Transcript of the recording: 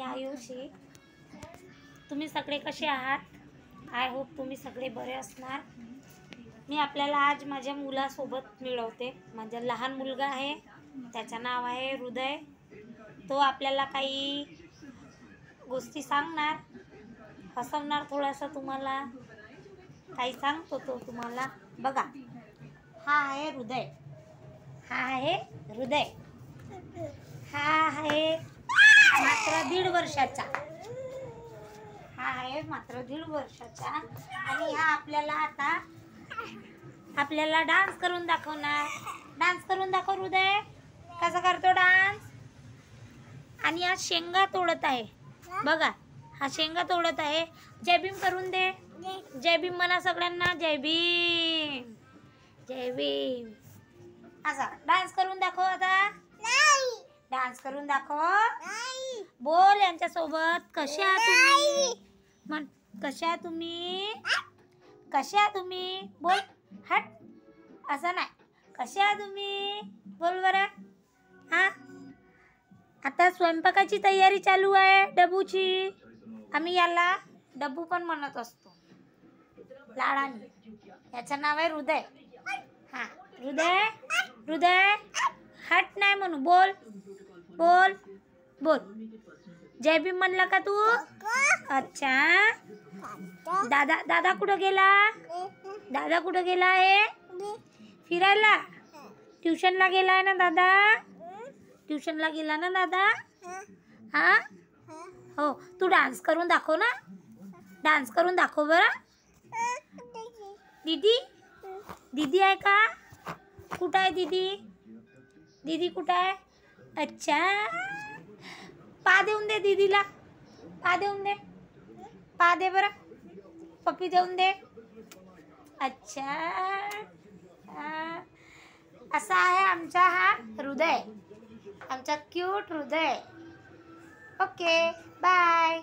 मी आयुषी. तुम्ही सगळे कसे आहात? आय होप तुम्ही सगळे बरे असणार. मी आपल्याला आज माझ्या मुलासोबत मिळवते. माझा लहान मुलगा आहे, त्याचं नाव आहे हृदय. तो आपल्याला काही गोष्टी सांगणार, हसवणार थोडासा तुम्हाला. काही सांगतो तो तुम्हाला. बघा, हा आहे हृदय, हा आहे हृदय, हा आहे मात्र 1.5 वर्षाचा, हा आहे मात्र 1.5 वर्षाचा. आणि हा आपल्याला डान्स करून दाखवणार. डान्स करून दाखव हृदय. कसा करतो डान्स? आणि हा शेंगा तोडत आहे. बघा, हा शेंगा तोडत आहे. जय भीम करून दे. जय भीम म्हणा सगळ्यांना. जय भीम, जय भीम. असा डान्स करून दाखव आता. डान्स करून दाखव. बोल यांच्या सोबत. कशा आहात तुम्ही? म्हण, कशा आहात तुम्ही? कशा आहात तुम्ही? बोल. हट, असं नाही. कशा आहात तुम्ही? बोल बरं. हा, आता स्वयंपाकाची तयारी चालू आहे डबूची. आम्ही याला डबू पण म्हणत असतो लाडाने. याचं नाव आहे हृदय. हा, हृदय, हृदय. हट नाही म्हणू. बोल, बोल, बोल. जय भीम म्हणला का तू? अच्छा. दादा कुठं गेला? दादा कुठं गेला आहे? फिरायला. ट्युशनला गेलाय ना दादा? ट्युशनला गेला ना दादा? हा, हो. तू डान्स करून दाखव ना. डान्स करून दाखव बरं. दीदी, दीदी आहे का? कुठं आहे दीदी? दीदी कुठं आहे? अच्छा. पा देऊन दे दीदीला. पा देऊन दे. पा दे बरं. पप्पी देऊन दे. अच्छा. असा आहे आमचा हा हृदय, आमचा क्यूट हृदय. Okay, bye.